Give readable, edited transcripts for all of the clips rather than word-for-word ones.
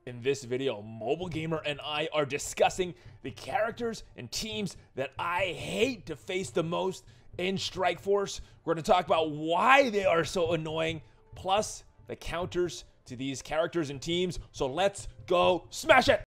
In this video, MobileGamer and I are discussing the characters and teams that I hate to face the most in Strike Force. We're going to talk about why they are so annoying, plus the counters to these characters and teams. So let's go smash it!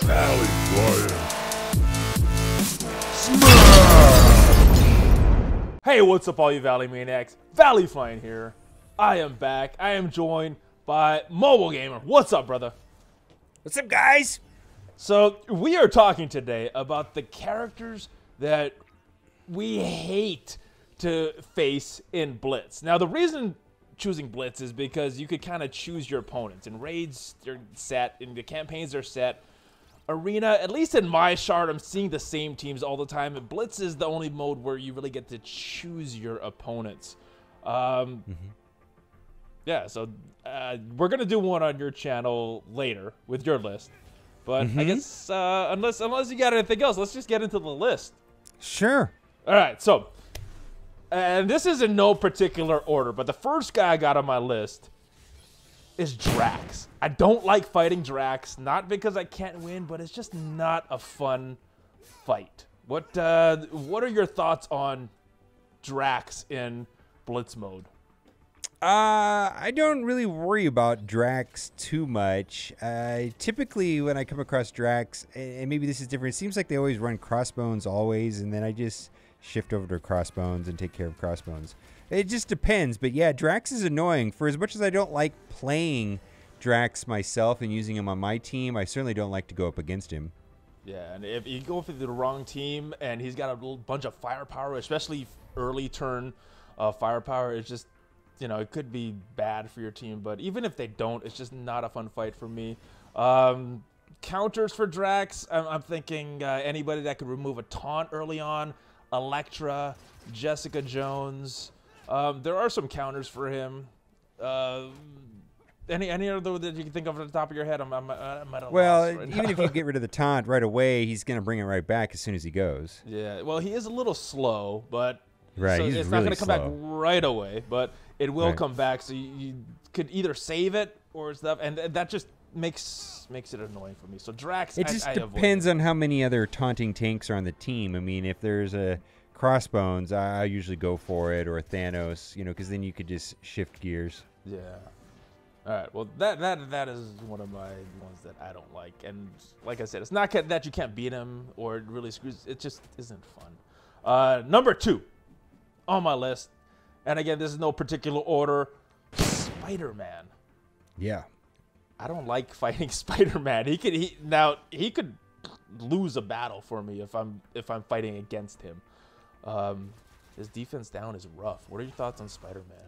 ValleyFlyin. Hey, what's up all you Valley Maniacs? ValleyFlyin here. I am back. I am joined by MobileGamer. What's up, brother? What's up, guys? So we are talking today about the characters that we hate to face in Blitz. Now, the reason choosing Blitz is because you could kind of choose your opponents. In raids, they're set. In the campaigns, they're set. Arena, at least in my chart, I'm seeing the same teams all the time. And Blitz is the only mode where you really get to choose your opponents. Yeah, so we're going to do one on your channel later with your list. But I guess unless you got anything else, let's just get into the list. Sure. All right, so, and this is in no particular order, but the first guy I got on my list is Drax. I don't like fighting Drax, not because I can't win, but it's just not a fun fight. What are your thoughts on Drax in Blitz mode? I don't really worry about Drax too much. Typically, when I come across Drax, and maybe this is different, it seems like they always run Crossbones always, and then I just shift over to Crossbones and take care of Crossbones. It just depends, but yeah, Drax is annoying. For as much as I don't like playing Drax myself and using him on my team, I certainly don't like to go up against him. Yeah, and if you go for the wrong team and he's got a little bunch of firepower, especially early turn firepower, it's just, you know, it could be bad for your team. But even if they don't, it's just not a fun fight for me. Counters for Drax, I'm thinking anybody that could remove a taunt early on, Elektra, Jessica Jones. There are some counters for him. Any other that you can think of at the top of your head? I'm at a Well, loss right even now. if you get rid of the taunt right away, he's going to bring it right back as soon as he goes. Yeah, well, he is a little slow, but Right, so he's it's really not going to come back slow. right away, but it will Right. come back. So you could either save it or stuff, and that just makes it annoying for me. So Drax, It just I avoid depends him. on how many other taunting tanks are on the team. I mean, if there's a Crossbones, I usually go for it, or a Thanos, you know, because then you could just shift gears. Yeah. All right. Well, that is one of my ones that I don't like, and like I said, it's not that you can't beat him or it really screws. It just isn't fun. Number 2 on my list, and again, this is no particular order. Spider-Man. Yeah. I don't like fighting Spider-Man. He could lose a battle for me if I'm fighting against him. His defense down is rough. What are your thoughts on Spider-Man?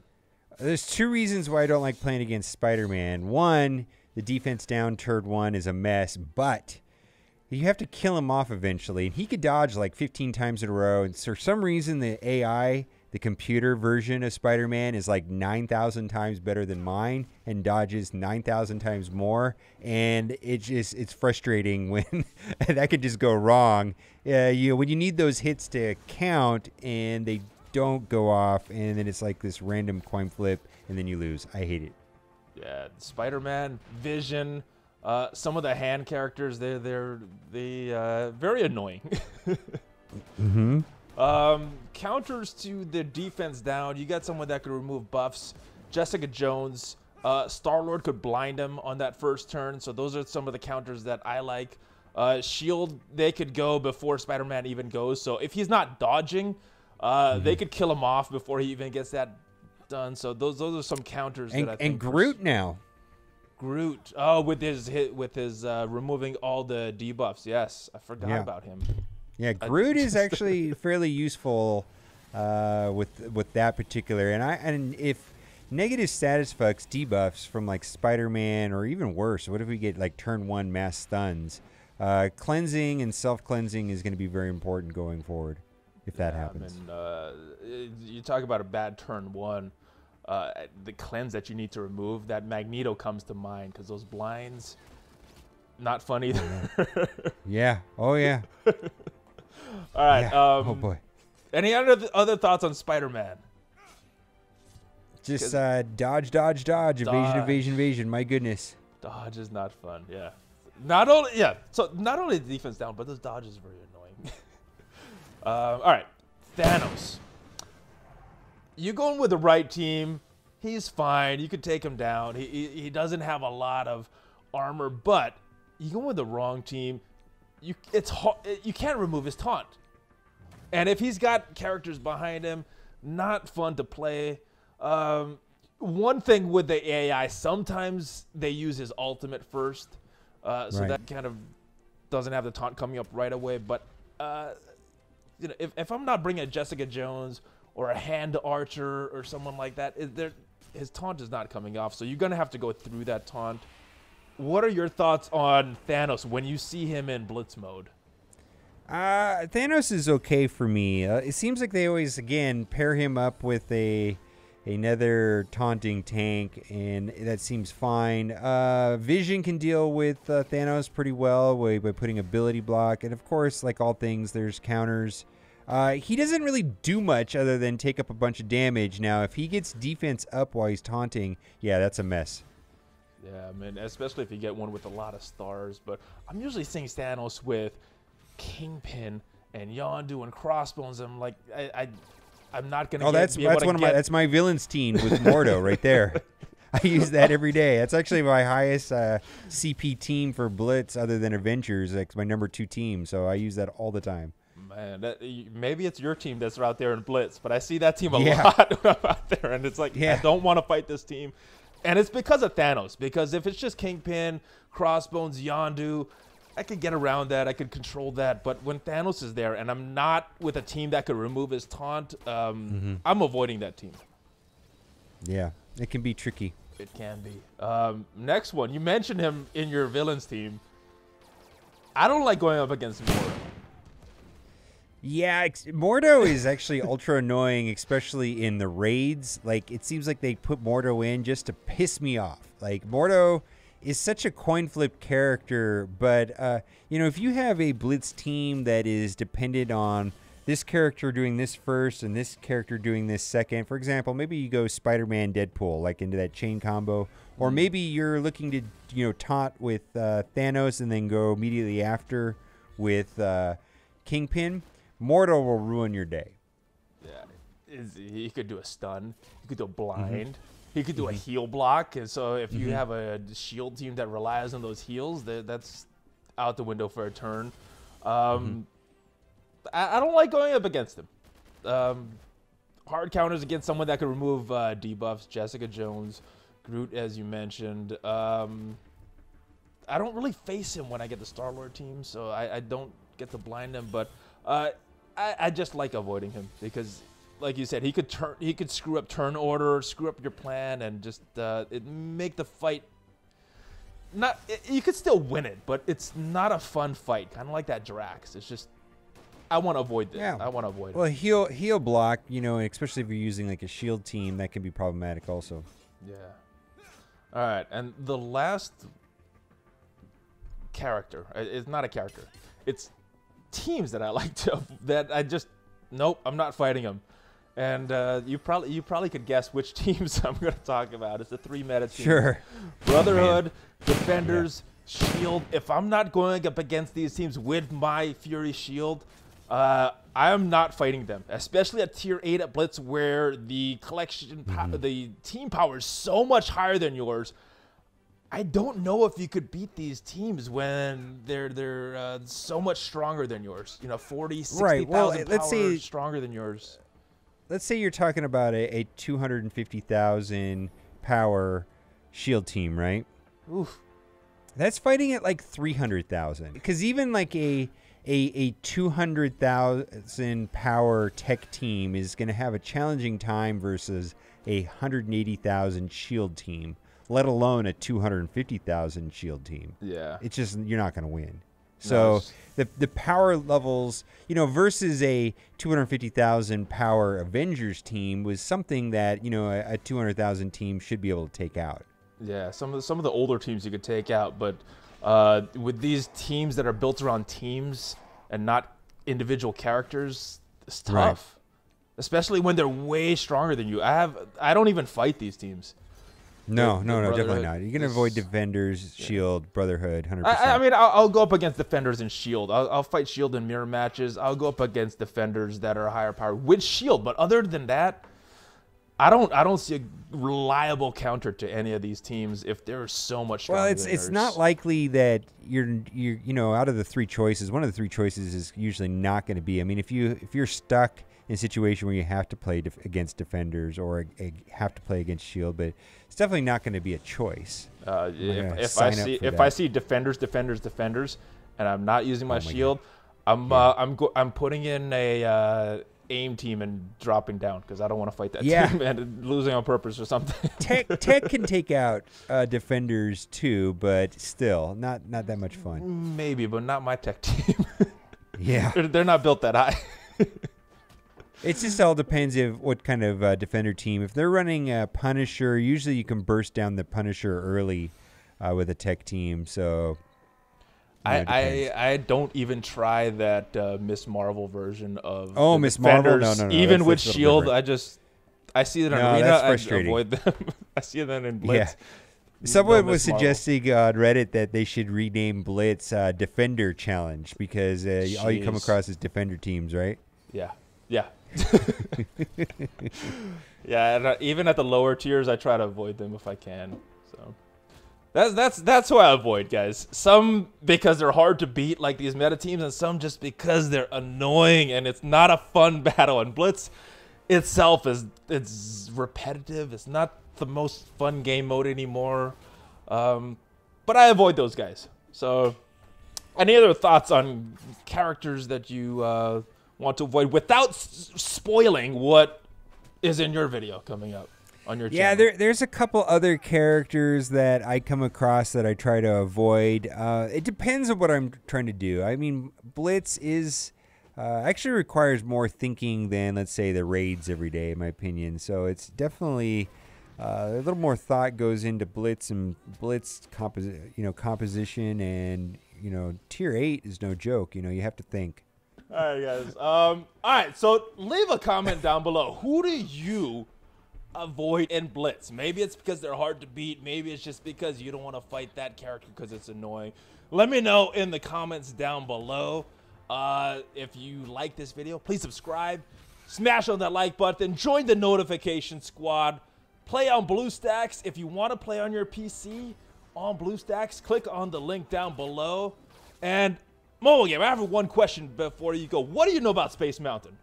There's 2 reasons why I don't like playing against Spider-Man. One, the defense down turd 1 is a mess, but you have to kill him off eventually. And he could dodge like 15 times in a row. And for some reason, the AI, the computer version of Spider-Man, is like 9,000 times better than mine and dodges 9,000 times more. And it's frustrating when that could just go wrong. When you need those hits to count and they don't go off, and then it's like this random coin flip, and then you lose. I hate it. Yeah, Spider-Man, Vision, some of the hand characters, they're very annoying. Counters to the defense down. You got someone that could remove buffs. Jessica Jones, Star-Lord could blind him on that first turn. So those are some of the counters that I like. Shield, they could go before Spider-Man even goes. So if he's not dodging, they could kill him off before he even gets that done. So those are some counters that I think. And Groot now. Groot, with his removing all the debuffs. Yes, I forgot about him. Yeah, Groot is actually fairly useful with that particular. And if negative status fucks debuffs from like Spider-Man, or even worse, what if we get like turn 1 mass stuns? Cleansing and self-cleansing is going to be very important going forward if that happens. And you talk about a bad turn 1. The cleanse that you need to remove, that Magneto comes to mind, because those blinds, not fun either. Yeah. Oh, yeah. All right. Yeah. Oh, boy. Any other thoughts on Spider-Man? Just dodge, dodge, dodge, evasion, evasion, evasion. My goodness. Dodge is not fun. Yeah. Not only the defense down, but this dodge is very annoying. All right, Thanos. You going with the right team? He's fine. You could take him down. He doesn't have a lot of armor, but you go with the wrong team. You can't remove his taunt, and if he's got characters behind him, not fun to play. One thing with the AI, sometimes they use his ultimate first, so that kind of doesn't have the taunt coming up right away. But you know, if I'm not bringing a Jessica Jones or a Hand Archer or someone like that, his taunt is not coming off, so you're gonna have to go through that taunt. What are your thoughts on Thanos when you see him in Blitz mode? Thanos is okay for me. It seems like they always, again, pair him up with another taunting tank, and that seems fine. Vision can deal with Thanos pretty well by putting ability block, and of course, like all things, there's counters. He doesn't really do much other than take up a bunch of damage. Now, if he gets defense up while he's taunting, yeah, that's a mess. Yeah, I mean, especially if you get one with a lot of stars. But I'm usually seeing Thanos with Kingpin and Yondu and Crossbones. I'm like, I'm not gonna. Oh, that's my villains team with Mordo right there. I use that every day. That's actually my highest CP team for Blitz, other than Avengers. It's my number 2 team, so I use that all the time. Man, maybe it's your team that's out there in Blitz, but I see that team a lot out there, and it's like, I don't want to fight this team. And it's because of Thanos, because if it's just Kingpin, Crossbones, Yondu, I could get around that, I could control that. But when Thanos is there and I'm not with a team that could remove his taunt, I'm avoiding that team. Yeah, it can be tricky. It can be. Next one, you mentioned him in your villains team. I don't like going up against Mordo. Yeah, Mordo is actually ultra annoying, especially in the raids. Like, it seems like they put Mordo in just to piss me off. Like, Mordo is such a coin flip character, but, you know, if you have a Blitz team that is dependent on this character doing this first and this character doing this second, for example, maybe you go Spider-Man, Deadpool, like into that chain combo, or maybe you're looking to, you know, taunt with Thanos and then go immediately after with Kingpin. Mordo will ruin your day. Yeah, he could do a stun. He could do a blind. He could do a heal block. And so if you have a shield team that relies on those heals, that's out the window for a turn. I don't like going up against him. Hard counters against someone that could remove debuffs. Jessica Jones, Groot, as you mentioned. I don't really face him when I get the Star-Lord team, so I don't get to blind him. But I just like avoiding him because, like you said, he could screw up turn order, screw up your plan, and just make the fight. You could still win it, but it's not a fun fight. Kind of like that Drax. It's just I want to avoid this. Yeah. I want to avoid it. Well, heal block, you know, especially if you're using like a shield team, that can be problematic also. Yeah. All right, and the last character, it's not a character. It's teams that I like nope, I'm not fighting them. And you probably could guess which teams I'm going to talk about. It's the 3 meta teams. Sure. Brotherhood, Defenders, Shield. If I'm not going up against these teams with my Fury Shield, I am not fighting them, especially at tier 8 at Blitz, where the collection, the team power is so much higher than yours. I don't know if you could beat these teams when they're so much stronger than yours. You know, 40, 60,000 power stronger than yours. Let's say you're talking about a 250,000 power shield team, right? Oof. That's fighting at like 300,000. Because even like a 200,000 power tech team is going to have a challenging time versus a 180,000 shield team, let alone a 250,000 shield team. Yeah. It's just, you're not going to win. So the power levels, you know, versus a 250,000 power Avengers team was something that, you know, a 200,000 team should be able to take out. Yeah, some of the older teams you could take out, but with these teams that are built around teams and not individual characters, it's tough. especially when they're way stronger than you. I don't even fight these teams. No, The definitely not. You're gonna avoid defenders, shield, brotherhood, 100%. I mean, I'll go up against defenders and shield. I'll fight shield in mirror matches. I'll go up against defenders that are higher power with shield. But other than that, I don't see a reliable counter to any of these teams if they're so much stronger. Well, than it's yours. not likely that you're out of the 3 choices, one of the 3 choices is usually not going to be. I mean, if you're stuck in a situation where you have to play against defenders or have to play against shield, but it's definitely not going to be a choice. If I see defenders, and I'm not using my shield, I'm putting in a aim team and dropping down because I don't want to fight that team and losing on purpose or something. Tech can take out defenders too, but still not that much fun. Maybe, but not my tech team. Yeah, they're not built that high. It just all depends of what kind of defender team. If they're running a Punisher, usually you can burst down the Punisher early with a tech team. So I don't even try that Miss Marvel version of Miss Marvel. No. Even with shield, different. I see that in arena. That's frustrating. I avoid them. I see that in Blitz. Yeah. Someone was suggesting on Reddit that they should rename Blitz Defender Challenge because all you come across is defender teams, right? Yeah. Yeah, and even at the lower tiers, I try to avoid them if I can. So that's who I avoid, guys. Some because they're hard to beat, like these meta teams, and some just because they're annoying and it's not a fun battle. And Blitz itself it's repetitive. It's not the most fun game mode anymore. But I avoid those guys. So, any other thoughts on characters that you want to avoid without spoiling what is in your video coming up on your channel? Yeah, there's a couple other characters that I come across that I try to avoid. It depends on what I'm trying to do. I mean, Blitz is actually requires more thinking than, let's say, the raids every day, in my opinion. So it's definitely a little more thought goes into Blitz and Blitz composition, and tier 8 is no joke. You have to think. All right, guys. All right, so leave a comment down below. Who do you avoid in Blitz? Maybe it's because they're hard to beat. Maybe it's just because you don't want to fight that character because it's annoying. Let me know in the comments down below. If you like this video, please subscribe. Smash on that like button. Join the notification squad. Play on BlueStacks. If you want to play on your PC on BlueStacks, click on the link down below. And MobileGamer, I have one question before you go. What do you know about Space Mountain?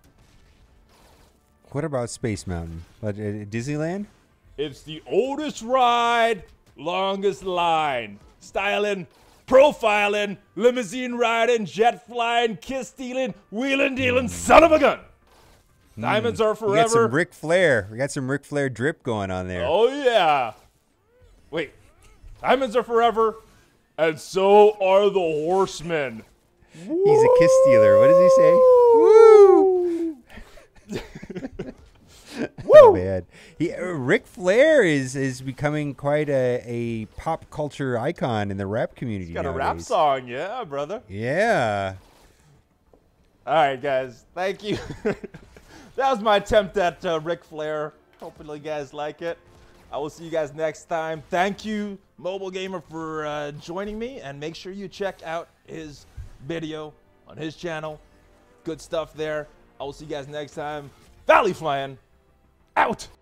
What about Space Mountain? Disneyland? It's the oldest ride, longest line. Styling, profiling, limousine riding, jet flying, kiss stealing, wheeling dealing, son of a gun. Diamonds are forever. We got some Ric Flair. We got some Ric Flair drip going on there. Oh, yeah. Wait. Diamonds are forever, and so are the horsemen. He's a kiss stealer. What does he say? Woo! Woo! Oh, man. Ric Flair is becoming quite a pop culture icon in the rap community. He's got nowadays. a rap song, yeah, brother. Yeah. All right, guys. Thank you. That was my attempt at Ric Flair. Hopefully you guys like it. I will see you guys next time. Thank you, MobileGamer, for joining me. And make sure you check out his video on his channel. Good stuff there. I will see you guys next time. ValleyFlyin, out.